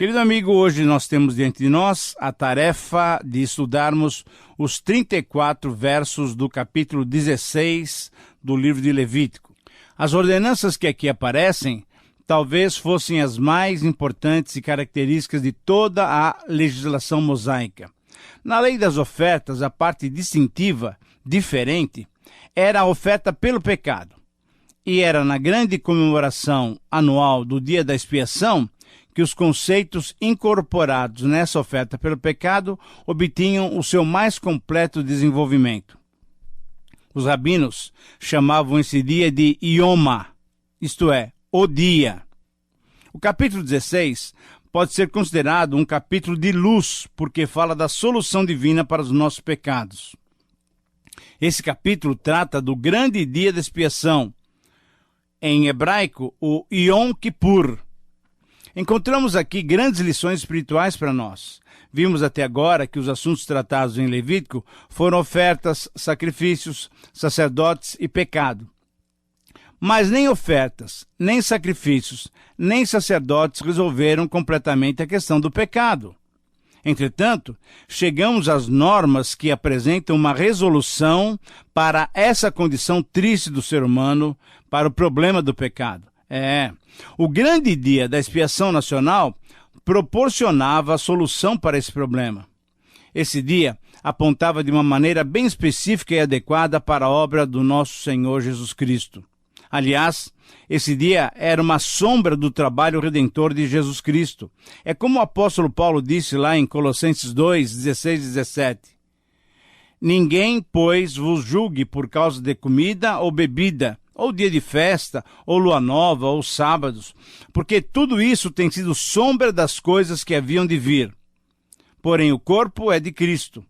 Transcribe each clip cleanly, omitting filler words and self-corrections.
Querido amigo, hoje nós temos diante de nós a tarefa de estudarmos os 34 versos do capítulo 16 do livro de Levítico. As ordenanças que aqui aparecem talvez fossem as mais importantes e características de toda a legislação mosaica. Na lei das ofertas, a parte distintiva, diferente, era a oferta pelo pecado. E era na grande comemoração anual do Dia da Expiação que os conceitos incorporados nessa oferta pelo pecado obtinham o seu mais completo desenvolvimento. Os rabinos chamavam esse dia de Yoma, isto é, o dia. O capítulo 16 pode ser considerado um capítulo de luz, porque fala da solução divina para os nossos pecados. Esse capítulo trata do grande dia da expiação, em hebraico, o Yom Kippur. Encontramos aqui grandes lições espirituais para nós. Vimos até agora que os assuntos tratados em Levítico foram ofertas, sacrifícios, sacerdotes e pecado. Mas nem ofertas, nem sacrifícios, nem sacerdotes resolveram completamente a questão do pecado. Entretanto, chegamos às normas que apresentam uma resolução para essa condição triste do ser humano, para o problema do pecado. O grande dia da expiação nacional proporcionava a solução para esse problema. Esse dia apontava de uma maneira bem específica e adequada para a obra do nosso Senhor Jesus Cristo. Aliás, esse dia era uma sombra do trabalho redentor de Jesus Cristo. É como o apóstolo Paulo disse lá em Colossenses 2, 16 e 17. Ninguém, pois, vos julgue por causa de comida ou bebida, ou dia de festa, ou lua nova, ou sábados, porque tudo isso tem sido sombra das coisas que haviam de vir. Porém, o corpo é de Cristo.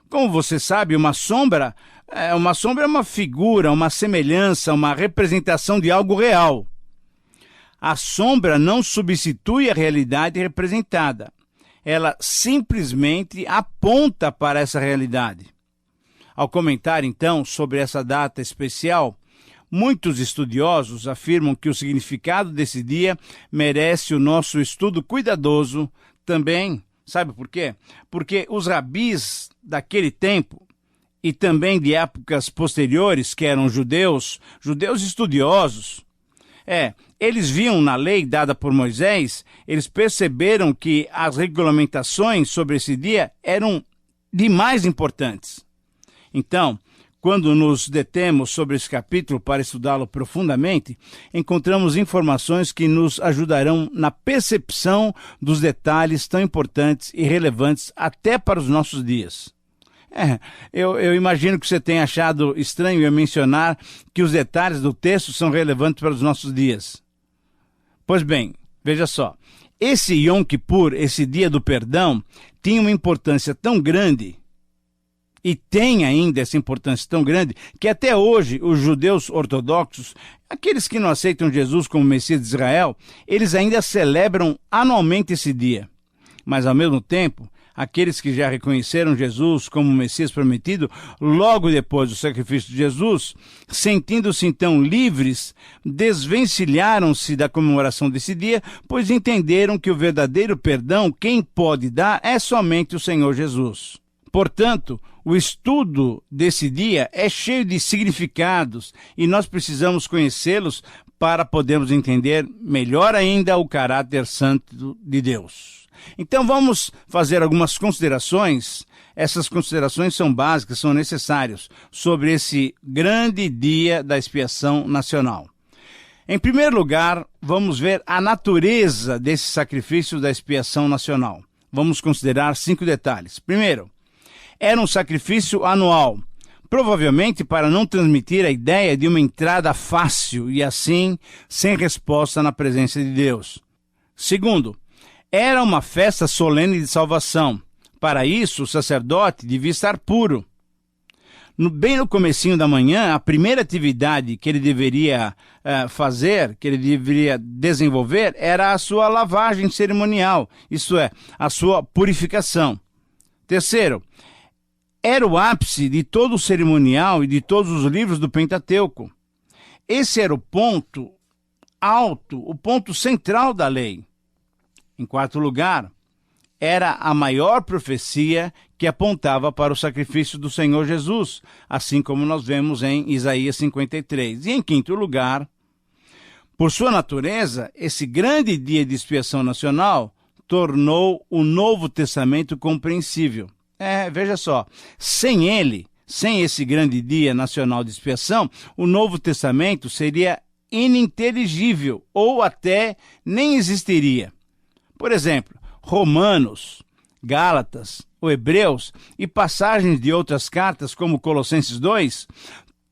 Como você sabe, uma sombra é uma figura, uma semelhança, uma representação de algo real. A sombra não substitui a realidade representada. Ela simplesmente aponta para essa realidade. Ao comentar, então, sobre essa data especial, muitos estudiosos afirmam que o significado desse dia merece o nosso estudo cuidadoso também. Sabe por quê? Porque os rabis daquele tempo e também de épocas posteriores, que eram judeus estudiosos, eles viam na lei dada por Moisés, eles perceberam que as regulamentações sobre esse dia eram demais importantes. Então, quando nos detemos sobre esse capítulo para estudá-lo profundamente, encontramos informações que nos ajudarão na percepção dos detalhes tão importantes e relevantes até para os nossos dias. Eu imagino que você tenha achado estranho eu mencionar que os detalhes do texto são relevantes para os nossos dias. Pois bem, veja só, esse Yom Kippur, esse dia do perdão, tinha uma importância tão grande, e tem ainda essa importância tão grande, que até hoje os judeus ortodoxos, aqueles que não aceitam Jesus como Messias de Israel, eles ainda celebram anualmente esse dia. Mas ao mesmo tempo, aqueles que já reconheceram Jesus como Messias prometido, logo depois do sacrifício de Jesus, sentindo-se então livres, desvencilharam-se da comemoração desse dia, pois entenderam que o verdadeiro perdão, quem pode dar, é somente o Senhor Jesus. Portanto, o estudo desse dia é cheio de significados e nós precisamos conhecê-los para podermos entender melhor ainda o caráter santo de Deus. Então vamos fazer algumas considerações. Essas considerações são básicas, são necessárias sobre esse grande dia da expiação nacional. Em primeiro lugar, vamos ver a natureza desse sacrifício da expiação nacional. Vamos considerar 5 detalhes. Primeiro, era um sacrifício anual, provavelmente para não transmitir a ideia de uma entrada fácil e assim, sem resposta na presença de Deus. Segundo, era uma festa solene de salvação. Para isso, o sacerdote devia estar puro. Bem no comecinho da manhã, a primeira atividade que ele deveria fazer, que ele deveria desenvolver, era a sua lavagem cerimonial, isto é, a sua purificação. Terceiro, era o ápice de todo o cerimonial e de todos os livros do Pentateuco. Esse era o ponto alto, o ponto central da lei. Em quarto lugar, era a maior profecia que apontava para o sacrifício do Senhor Jesus, assim como nós vemos em Isaías 53. E em quinto lugar, por sua natureza, esse grande dia de expiação nacional tornou o Novo Testamento compreensível. Veja só, sem ele, sem esse grande dia nacional de expiação, o Novo Testamento seria ininteligível ou até nem existiria. Por exemplo, Romanos, Gálatas, ou Hebreus e passagens de outras cartas, como Colossenses 2,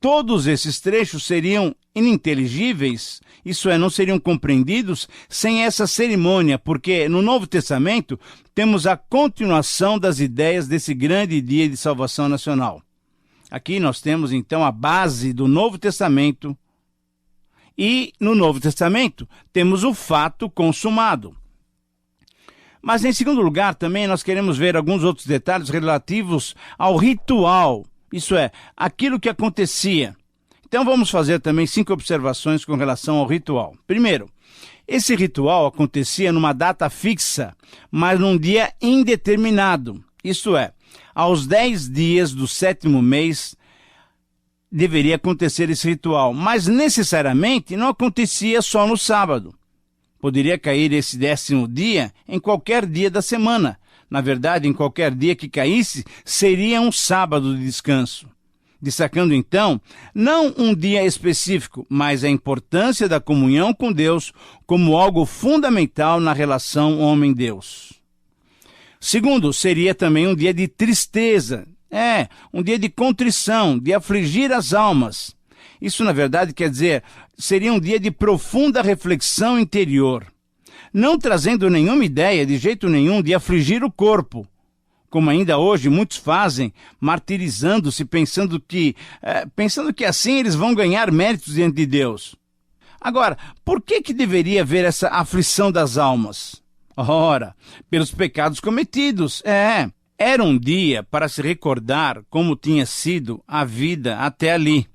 todos esses trechos seriam ininteligíveis, isso é, não seriam compreendidos sem essa cerimônia, porque no Novo Testamento temos a continuação das ideias desse grande dia de salvação nacional. Aqui nós temos então a base do Novo Testamento e no Novo Testamento temos o fato consumado. Mas em segundo lugar também nós queremos ver alguns outros detalhes relativos ao ritual, isso é, aquilo que acontecia. Então vamos fazer também 5 observações com relação ao ritual. Primeiro, esse ritual acontecia numa data fixa, mas num dia indeterminado. Isto é, aos 10 dias do 7º mês deveria acontecer esse ritual, mas necessariamente não acontecia só no sábado. Poderia cair esse 10º dia em qualquer dia da semana. Na verdade, em qualquer dia que caísse, seria um sábado de descanso. Destacando então, não um dia específico, mas a importância da comunhão com Deus como algo fundamental na relação homem-Deus. Segundo, seria também um dia de tristeza, um dia de contrição, de afligir as almas. Isso, na verdade, quer dizer, seria um dia de profunda reflexão interior, não trazendo nenhuma ideia, de jeito nenhum, de afligir o corpo, como ainda hoje muitos fazem, martirizando-se, pensando que assim eles vão ganhar méritos diante de Deus. Agora, por que deveria haver essa aflição das almas? Ora, pelos pecados cometidos. Era um dia para se recordar como tinha sido a vida até ali.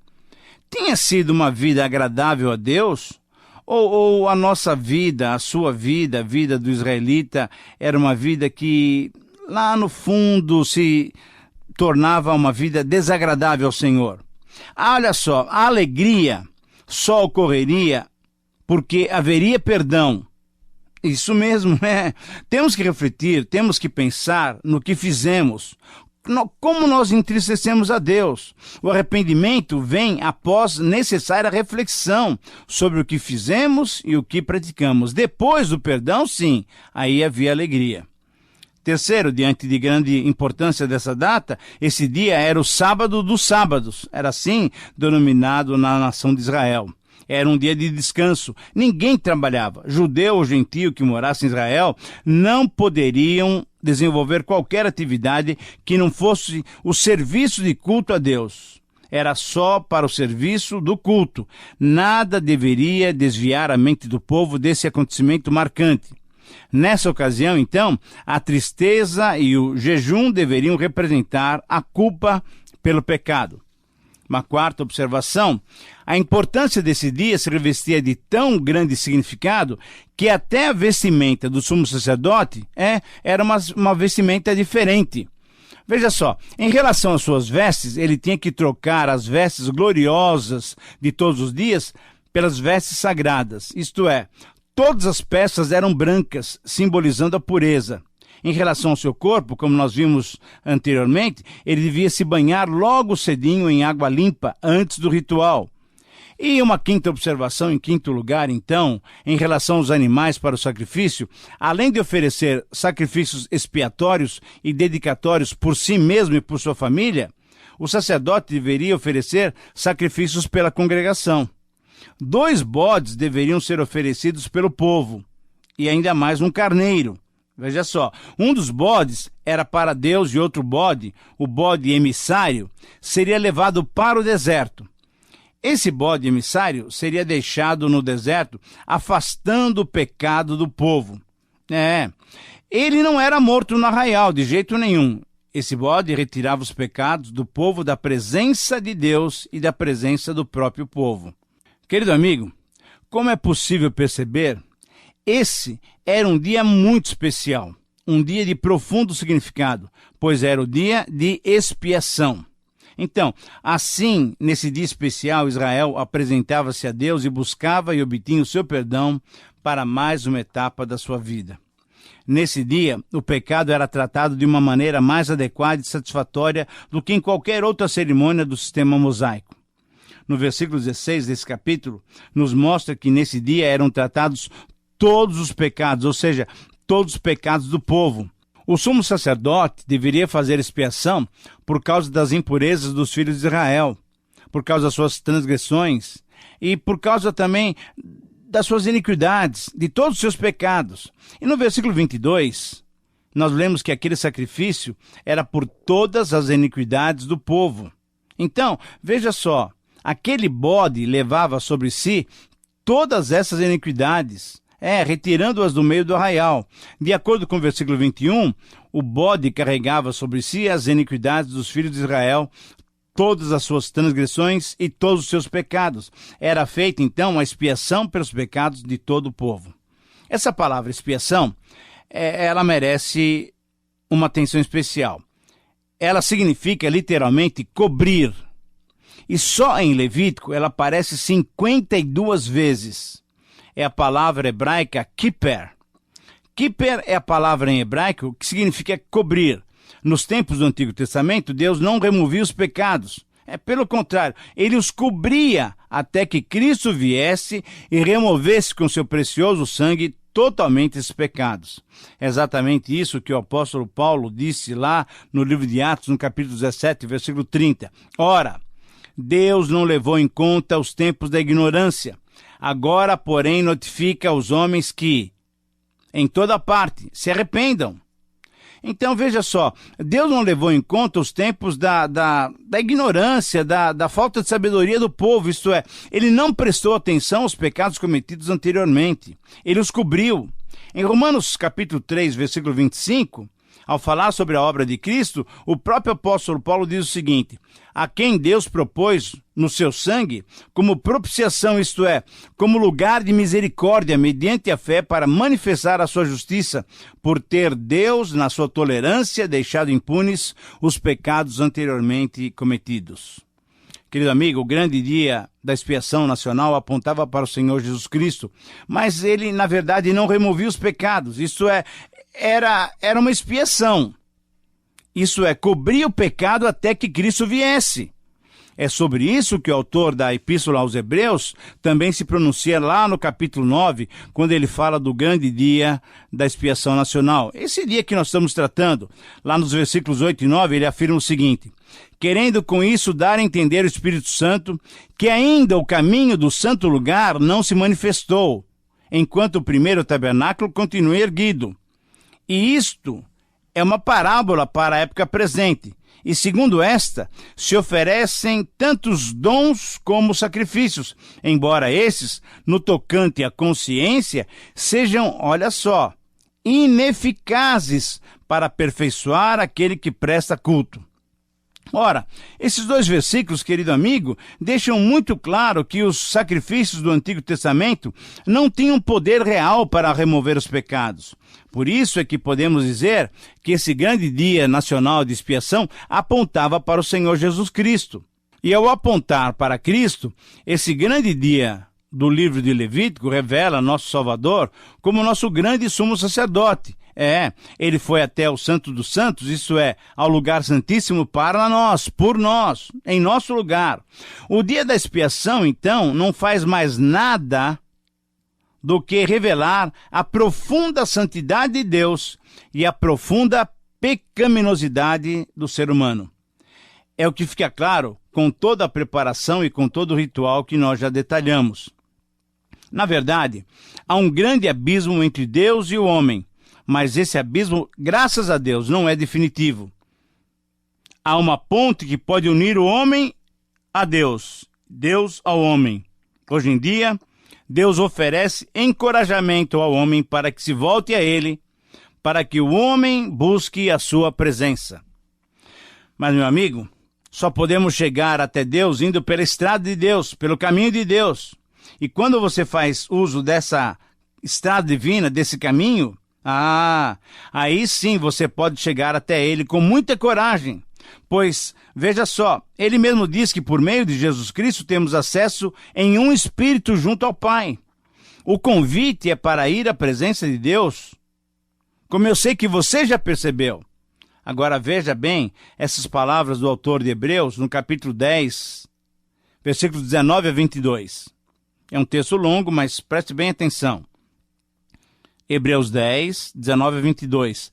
Tinha sido uma vida agradável a Deus? Ou a nossa vida, a sua vida, a vida do israelita, era uma vida que lá no fundo se tornava uma vida desagradável ao Senhor? Olha só, a alegria só ocorreria porque haveria perdão. Isso mesmo, Temos que refletir, temos que pensar no que fizemos, como nós entristecemos a Deus. O arrependimento vem após necessária reflexão sobre o que fizemos e o que praticamos. Depois do perdão, sim, aí havia alegria. Terceiro, diante de grande importância dessa data, esse dia era o sábado dos sábados, era assim denominado na nação de Israel. Era um dia de descanso, ninguém trabalhava. Judeu ou gentio que morasse em Israel não poderiam desenvolver qualquer atividade que não fosse o serviço de culto a Deus. Era só para o serviço do culto. Nada deveria desviar a mente do povo desse acontecimento marcante. Nessa ocasião, então, a tristeza e o jejum deveriam representar a culpa pelo pecado. Uma quarta observação, a importância desse dia se revestia de tão grande significado que até a vestimenta do sumo sacerdote era uma vestimenta diferente. Veja só, em relação às suas vestes, ele tinha que trocar as vestes gloriosas de todos os dias pelas vestes sagradas, isto é, todas as peças eram brancas, simbolizando a pureza. Em relação ao seu corpo, como nós vimos anteriormente, ele devia se banhar logo cedinho em água limpa antes do ritual. E uma quinta observação, em quinto lugar, então, em relação aos animais para o sacrifício, além de oferecer sacrifícios expiatórios e dedicatórios por si mesmo e por sua família, o sacerdote deveria oferecer sacrifícios pela congregação. 2 bodes deveriam ser oferecidos pelo povo, e ainda mais um carneiro. Veja só, um dos bodes era para Deus e outro bode, o bode emissário, seria levado para o deserto. Esse bode emissário seria deixado no deserto, afastando o pecado do povo. Ele não era morto no arraial, de jeito nenhum. Esse bode retirava os pecados do povo da presença de Deus e da presença do próprio povo. Querido amigo, como é possível perceber, Esse era um dia muito especial, um dia de profundo significado, pois era o dia de expiação. Então, assim, nesse dia especial, Israel apresentava-se a Deus e buscava e obtinha o seu perdão para mais uma etapa da sua vida. Nesse dia, o pecado era tratado de uma maneira mais adequada e satisfatória do que em qualquer outra cerimônia do sistema mosaico. No versículo 16 desse capítulo, nos mostra que nesse dia eram tratados todos os pecados, ou seja, todos os pecados do povo. O sumo sacerdote deveria fazer expiação por causa das impurezas dos filhos de Israel, por causa das suas transgressões e por causa também das suas iniquidades, de todos os seus pecados. E no versículo 22, nós lemos que aquele sacrifício era por todas as iniquidades do povo. Então, veja só, aquele bode levava sobre si todas essas iniquidades, retirando-as do meio do arraial. De acordo com o versículo 21, o bode carregava sobre si as iniquidades dos filhos de Israel, todas as suas transgressões e todos os seus pecados. Era feita, então, a expiação pelos pecados de todo o povo. Essa palavra expiação, ela merece uma atenção especial. Ela significa, literalmente, cobrir. E só em Levítico ela aparece 52 vezes. É a palavra hebraica kiper. Kiper é a palavra em hebraico que significa cobrir. Nos tempos do Antigo Testamento, Deus não removia os pecados. Pelo contrário, ele os cobria até que Cristo viesse e removesse com seu precioso sangue totalmente esses pecados. É exatamente isso que o apóstolo Paulo disse lá no livro de Atos, no capítulo 17, versículo 30. Ora, Deus não levou em conta os tempos da ignorância. Agora, porém, notifica aos homens que, em toda parte, se arrependam. Então, veja só, Deus não levou em conta os tempos da ignorância, da falta de sabedoria do povo, isto é, ele não prestou atenção aos pecados cometidos anteriormente. Ele os cobriu. Em Romanos capítulo 3, versículo 25, ao falar sobre a obra de Cristo, o próprio apóstolo Paulo diz o seguinte: a quem Deus propôs no seu sangue como propiciação, isto é, como lugar de misericórdia mediante a fé para manifestar a sua justiça, por ter Deus, na sua tolerância, deixado impunes os pecados anteriormente cometidos. Querido amigo, o grande dia da expiação nacional apontava para o Senhor Jesus Cristo, mas ele, na verdade, não removia os pecados, isto é, era uma expiação. Isso é, cobrir o pecado até que Cristo viesse. É sobre isso que o autor da Epístola aos Hebreus também se pronuncia lá no capítulo 9, quando ele fala do grande dia da expiação nacional. Esse dia que nós estamos tratando, lá nos versículos 8 e 9, ele afirma o seguinte: querendo com isso dar a entender o Espírito Santo que ainda o caminho do santo lugar não se manifestou, enquanto o primeiro tabernáculo continua erguido. E isto é uma parábola para a época presente. E segundo esta, se oferecem tantos dons como sacrifícios, embora esses, no tocante à consciência, sejam, olha só, ineficazes para aperfeiçoar aquele que presta culto. Ora, esses dois versículos, querido amigo, deixam muito claro que os sacrifícios do Antigo Testamento não tinham poder real para remover os pecados. Por isso é que podemos dizer que esse grande dia nacional de expiação apontava para o Senhor Jesus Cristo. E ao apontar para Cristo, esse grande dia do livro de Levítico revela nosso Salvador como nosso grande sumo sacerdote. Ele foi até o Santo dos Santos, isso é, ao lugar santíssimo para nós, por nós, em nosso lugar. O dia da expiação, então, não faz mais nada do que revelar a profunda santidade de Deus e a profunda pecaminosidade do ser humano. É o que fica claro com toda a preparação e com todo o ritual que nós já detalhamos. Na verdade, há um grande abismo entre Deus e o homem, mas esse abismo, graças a Deus, não é definitivo. Há uma ponte que pode unir o homem a Deus, Deus ao homem. Hoje em dia, Deus oferece encorajamento ao homem para que se volte a Ele, para que o homem busque a sua presença. Mas, meu amigo, só podemos chegar até Deus indo pela estrada de Deus, pelo caminho de Deus. E quando você faz uso dessa estrada divina, desse caminho, aí sim você pode chegar até ele com muita coragem. Pois, veja só, ele mesmo diz que por meio de Jesus Cristo temos acesso em um Espírito junto ao Pai. O convite é para ir à presença de Deus, como eu sei que você já percebeu. Agora veja bem essas palavras do autor de Hebreus, no capítulo 10, versículos 19 a 22. É um texto longo, mas preste bem atenção. Hebreus 10, 19 a 22.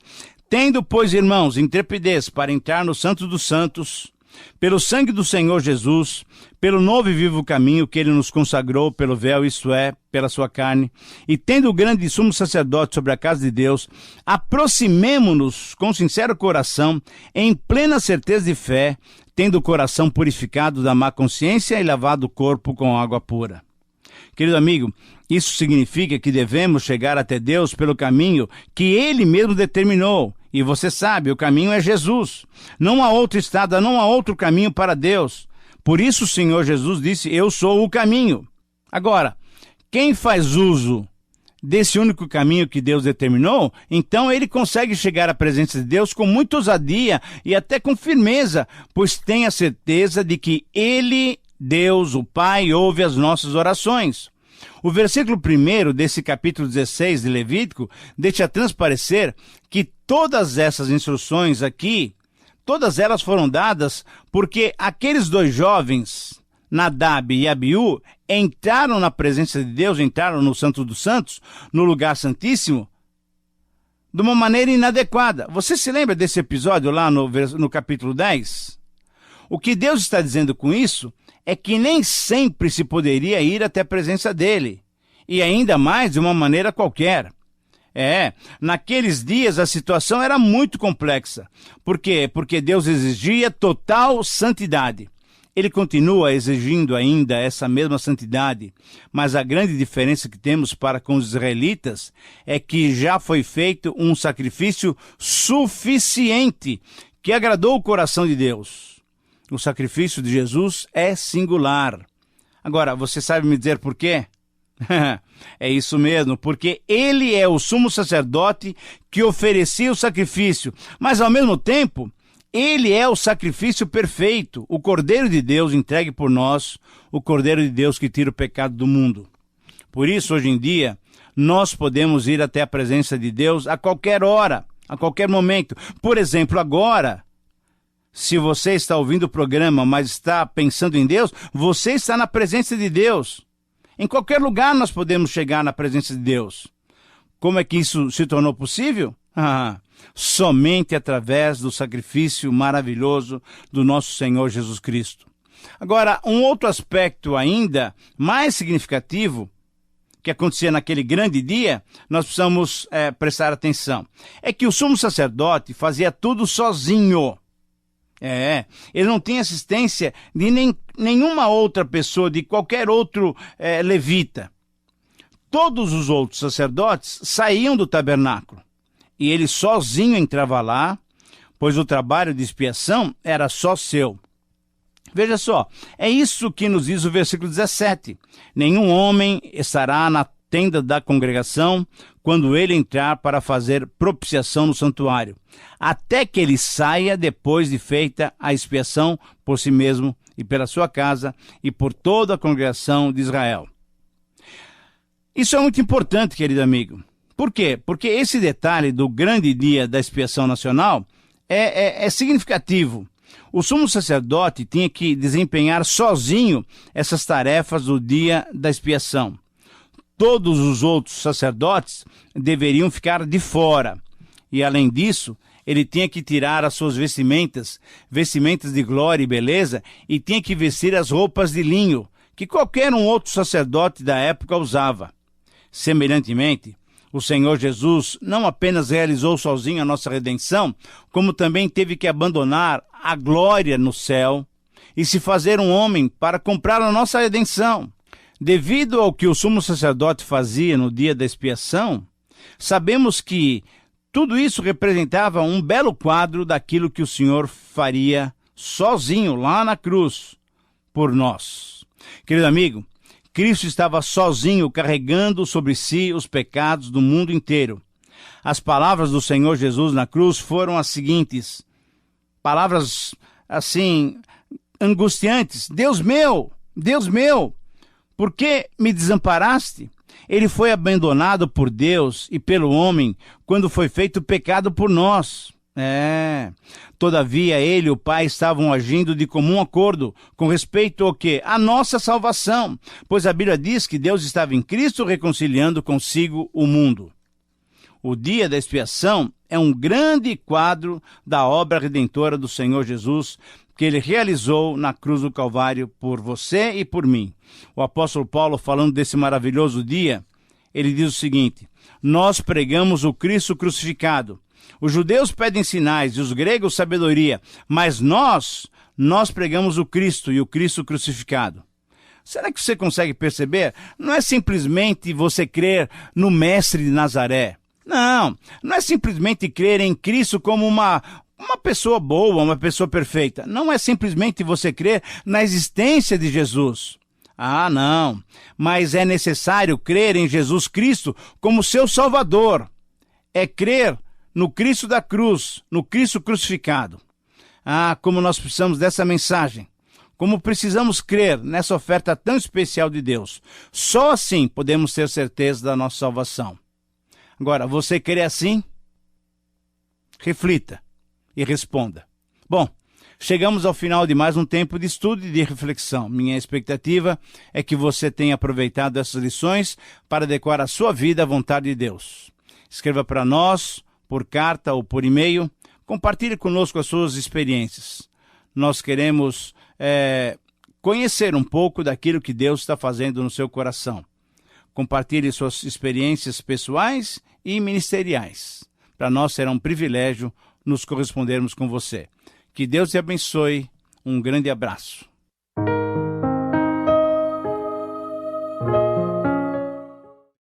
Tendo, pois, irmãos, intrepidez para entrar no Santo dos Santos, pelo sangue do Senhor Jesus, pelo novo e vivo caminho que ele nos consagrou pelo véu, isto é, pela sua carne, e tendo o grande sumo sacerdote sobre a casa de Deus, aproximemo-nos com sincero coração, em plena certeza de fé, tendo o coração purificado da má consciência e lavado o corpo com água pura. Querido amigo, isso significa que devemos chegar até Deus pelo caminho que ele mesmo determinou. E você sabe, o caminho é Jesus. Não há outra estrada, não há outro caminho para Deus. Por isso o Senhor Jesus disse, eu sou o caminho. Agora, quem faz uso desse único caminho que Deus determinou, então ele consegue chegar à presença de Deus com muita ousadia e até com firmeza, pois tem a certeza de que ele, Deus, o Pai, ouve as nossas orações. O versículo 1 desse capítulo 16 de Levítico deixa transparecer que todas essas instruções aqui, todas elas foram dadas porque aqueles dois jovens, Nadab e Abiú, entraram na presença de Deus, entraram no Santo dos Santos, no lugar santíssimo, de uma maneira inadequada. Você se lembra desse episódio lá no capítulo 10? O que Deus está dizendo com isso é que nem sempre se poderia ir até a presença dele, e ainda mais de uma maneira qualquer. Naqueles dias a situação era muito complexa. Por quê? Porque Deus exigia total santidade. Ele continua exigindo ainda essa mesma santidade, mas a grande diferença que temos para com os israelitas é que já foi feito um sacrifício suficiente que agradou o coração de Deus. O sacrifício de Jesus é singular. Agora, você sabe me dizer por quê? É isso mesmo, porque ele é o sumo sacerdote que oferecia o sacrifício, mas ao mesmo tempo, ele é o sacrifício perfeito, o Cordeiro de Deus entregue por nós, o Cordeiro de Deus que tira o pecado do mundo. Por isso, hoje em dia, nós podemos ir até a presença de Deus a qualquer hora, a qualquer momento. Por exemplo, agora, se você está ouvindo o programa, mas está pensando em Deus, você está na presença de Deus. Em qualquer lugar nós podemos chegar na presença de Deus. Como é que isso se tornou possível? Somente através do sacrifício maravilhoso do nosso Senhor Jesus Cristo. Agora, um outro aspecto ainda mais significativo que acontecia naquele grande dia, nós precisamos prestar atenção. É que o sumo sacerdote fazia tudo sozinho. Ele não tinha assistência de nenhuma outra pessoa, de qualquer outro levita. Todos os outros sacerdotes saíam do tabernáculo e ele sozinho entrava lá, pois o trabalho de expiação era só seu. Veja só, é isso que nos diz o versículo 17. Nenhum homem estará na tenda da congregação quando ele entrar para fazer propiciação no santuário, até que ele saia depois de feita a expiação por si mesmo e pela sua casa e por toda a congregação de Israel. Isso é muito importante, querido amigo. Por quê? Porque esse detalhe do grande dia da expiação nacional é significativo. O sumo sacerdote tinha que desempenhar sozinho essas tarefas do dia da expiação. Todos os outros sacerdotes deveriam ficar de fora. E, além disso, ele tinha que tirar as suas vestimentas de glória e beleza, e tinha que vestir as roupas de linho, que qualquer um outro sacerdote da época usava. Semelhantemente, o Senhor Jesus não apenas realizou sozinho a nossa redenção, como também teve que abandonar a glória no céu e se fazer um homem para comprar a nossa redenção. Devido ao que o sumo sacerdote fazia no dia da expiação, sabemos que tudo isso representava um belo quadro daquilo que o Senhor faria sozinho lá na cruz por nós. Querido amigo, Cristo estava sozinho carregando sobre si os pecados do mundo inteiro. As palavras do Senhor Jesus na cruz foram as seguintes, palavras assim, angustiantes: Deus meu, por que me desamparaste? Ele foi abandonado por Deus e pelo homem quando foi feito pecado por nós. Todavia ele e o Pai estavam agindo de comum acordo com respeito ao quê? A nossa salvação, pois a Bíblia diz que Deus estava em Cristo reconciliando consigo o mundo. O dia da expiação é um grande quadro da obra redentora do Senhor Jesus, que ele realizou na cruz do Calvário por você e por mim. O apóstolo Paulo, falando desse maravilhoso dia, ele diz o seguinte: nós pregamos o Cristo crucificado. Os judeus pedem sinais e os gregos sabedoria, mas nós pregamos o Cristo e o Cristo crucificado. Será que você consegue perceber? Não é simplesmente você crer no Mestre de Nazaré. Não é simplesmente crer em Cristo como uma pessoa boa, uma pessoa perfeita. Não é simplesmente você crer na existência de Jesus. Não. Mas é necessário crer em Jesus Cristo como seu Salvador. É crer no Cristo da cruz, no Cristo crucificado. Como nós precisamos dessa mensagem. Como precisamos crer nessa oferta tão especial de Deus. Só assim podemos ter certeza da nossa salvação. Agora, você crê assim? Reflita e responda. Bom, chegamos ao final de mais um tempo de estudo e de reflexão. Minha expectativa é que você tenha aproveitado essas lições para adequar a sua vida à vontade de Deus. Escreva para nós, por carta ou por e-mail. Compartilhe conosco as suas experiências. Nós queremos conhecer um pouco daquilo que Deus está fazendo no seu coração. Compartilhe suas experiências pessoais e ministeriais. Para nós será um privilégio nos correspondermos com você. Que Deus te abençoe. Um grande abraço.